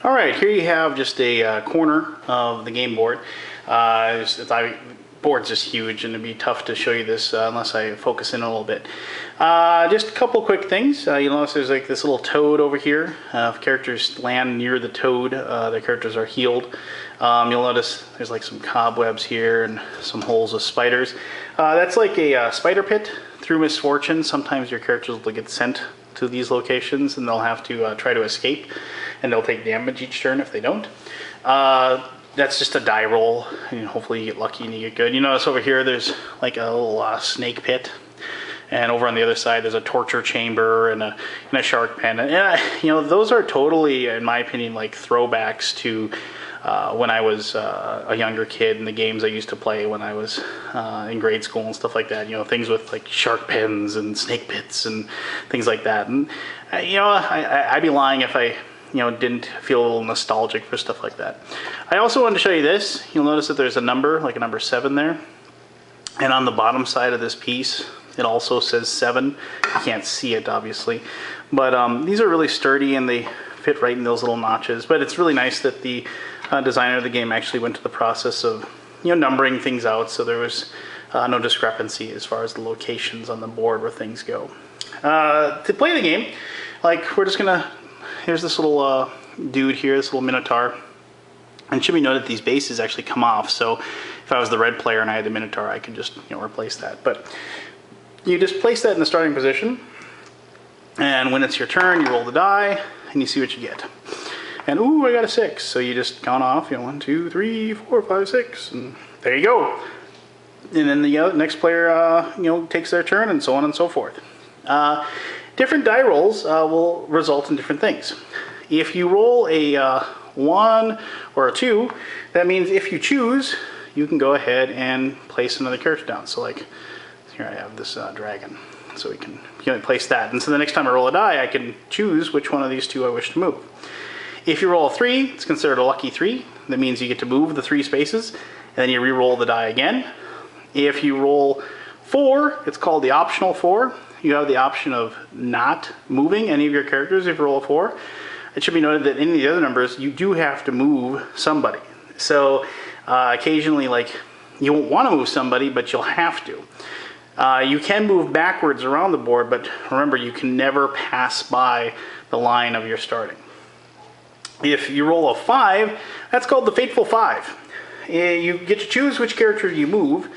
All right, here you have just a corner of the game board. Board's just huge, and it'd be tough to show you this unless I focus in a little bit. Just a couple quick things. You'll notice there's like this little toad over here. If characters land near the toad, their characters are healed. You'll notice there's like some cobwebs here and some holes with spiders. That's like a spider pit. Through misfortune, sometimes your characters will get sent to these locations and they'll have to try to escape, and they'll take damage each turn if they don't. That's just a die roll, and hopefully you get lucky and you get good. You notice over here there's like a little snake pit, and over on the other side there's a torture chamber and a shark pen. And you know, those are totally, in my opinion, like throwbacks to when I was a younger kid, and the games I used to play when I was in grade school and stuff like that. You know, things with like shark pens and snake pits and things like that. And you know, I'd be lying if I didn't feel a little nostalgic for stuff like that. I also wanted to show you this. You'll notice that there's a number, like a number 7 there. And on the bottom side of this piece, it also says 7. You can't see it, obviously. But these are really sturdy and they fit right in those little notches. But it's really nice that the designer of the game actually went to the process of numbering things out, so there was no discrepancy as far as the locations on the board where things go. To play the game, like, we're just gonna, here's this little dude here, this little minotaur. And it should be noted that these bases actually come off, so if I was the red player and I had the minotaur, I could just replace that. But you just place that in the starting position, and when it's your turn, you roll the die and you see what you get. And ooh, I got a 6, so you just count off, 1, 2, 3, 4, 5, 6, and there you go. And then the next player takes their turn, and so on and so forth. Different die rolls will result in different things. If you roll a 1 or a 2, that means if you choose, you can go ahead and place another character down. So like, here I have this dragon. So we can place that. And so the next time I roll a die, I can choose which one of these two I wish to move. If you roll a 3, it's considered a lucky 3. That means you get to move the 3 spaces, and then you re-roll the die again. If you roll 4, it's called the optional 4. You have the option of not moving any of your characters if you roll a 4. It should be noted that any of the other numbers, you do have to move somebody. So occasionally, like, you won't want to move somebody, but you'll have to. You can move backwards around the board, but remember, you can never pass by the line of your starting. If you roll a 5, that's called the Fateful 5. You get to choose which character you move,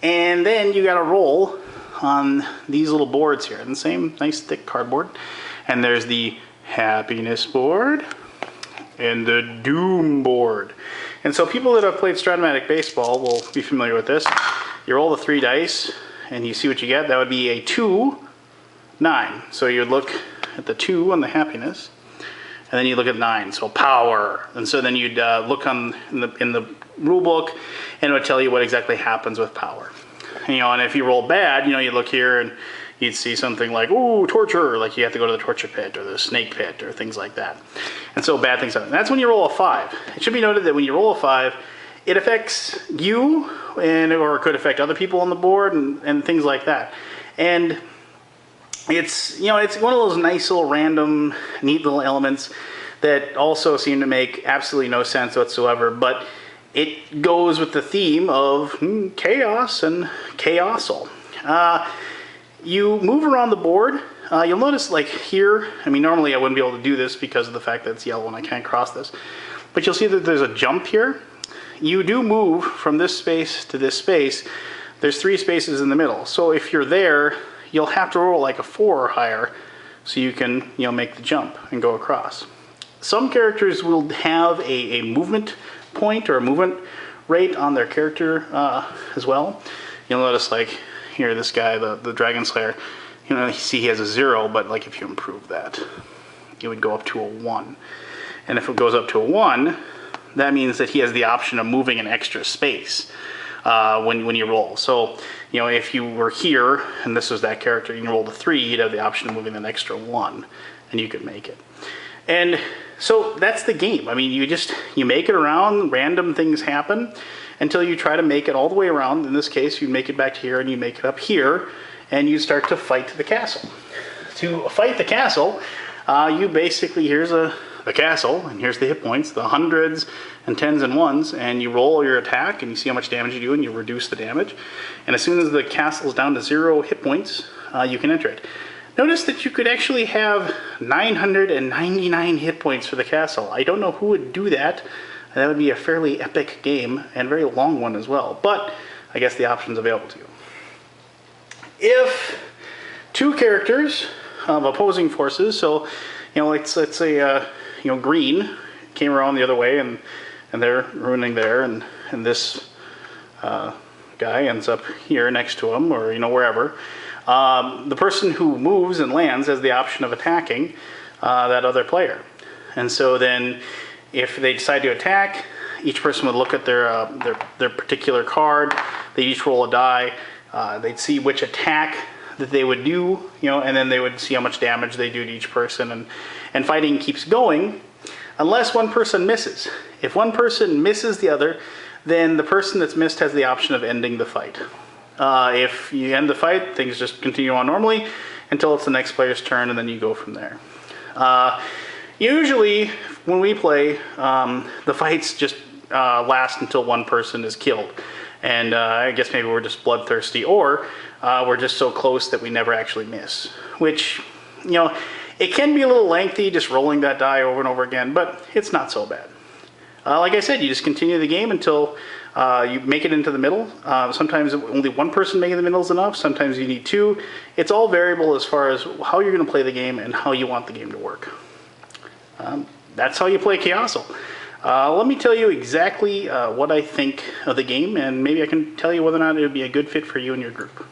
and then you got to roll on these little boards here. And the same nice thick cardboard. And there's the Happiness board and the Doom board. And so people that have played Stratomatic Baseball will be familiar with this. You roll the 3 dice, and you see what you get. That would be a 2, 9. So you would look at the 2 on the Happiness, and then you look at 9, so power. And so then you'd look in the rule book, and it would tell you what exactly happens with power. And if you roll bad, you'd look here and you'd see something like, ooh, torture, like you have to go to the torture pit or the snake pit or things like that. And so bad things happen. That's when you roll a 5. It should be noted that when you roll a 5, it affects you, or it could affect other people on the board and things like that. And it's it's one of those nice little random, neat little elements that also seem to make absolutely no sense whatsoever, but it goes with the theme of chaos and chaosal. You move around the board. You'll notice, like here, I mean, normally I wouldn't be able to do this because of the fact that it's yellow and I can't cross this, but you'll see that there's a jump here. You do move from this space to this space. There's 3 spaces in the middle, so if you're there, you'll have to roll like a 4 or higher so you can make the jump and go across. Some characters will have a movement point or a movement rate on their character as well. You'll notice, like here, this guy, the Dragon Slayer, you see he has a 0, but like if you improve that, it would go up to a 1. And if it goes up to a 1, that means that he has the option of moving an extra space when you roll. So, if you were here and this was that character and you rolled a 3, you'd have the option of moving an extra 1, and you could make it. And so that's the game. I mean, you make it around, random things happen until you try to make it all the way around. In this case, you make it back here and you make it up here, and you start to fight the castle. To fight the castle, you basically, here's a the castle, and here's the hit points, the hundreds and tens and ones, and you roll your attack and you see how much damage you do and you reduce the damage. And as soon as the castle is down to 0 hit points, you can enter it. Notice that you could actually have 999 hit points for the castle. I don't know who would do that. That would be a fairly epic game and a very long one as well, but I guess the option's available to you. If two characters of opposing forces, so let's say green came around the other way and they're ruining there, and this guy ends up here next to him, or wherever. The person who moves and lands has the option of attacking that other player, and so then if they decide to attack, each person would look at their particular card. They each roll a die. They'd see which attack that they would do, and then they would see how much damage they do to each person, and fighting keeps going unless one person misses. If one person misses the other, then the person that's missed has the option of ending the fight. If you end the fight, things just continue on normally until it's the next player's turn, and then you go from there. Usually, when we play, the fights just last until one person is killed. And I guess maybe we're just bloodthirsty, or we're just so close that we never actually miss. Which, it can be a little lengthy just rolling that die over and over again, but it's not so bad. Like I said, you just continue the game until you make it into the middle. Sometimes only one person making the middle is enough. Sometimes you need two. It's all variable as far as how you're going to play the game and how you want the game to work. That's how you play Chasotle. Let me tell you exactly what I think of the game, and maybe I can tell you whether or not it would be a good fit for you and your group.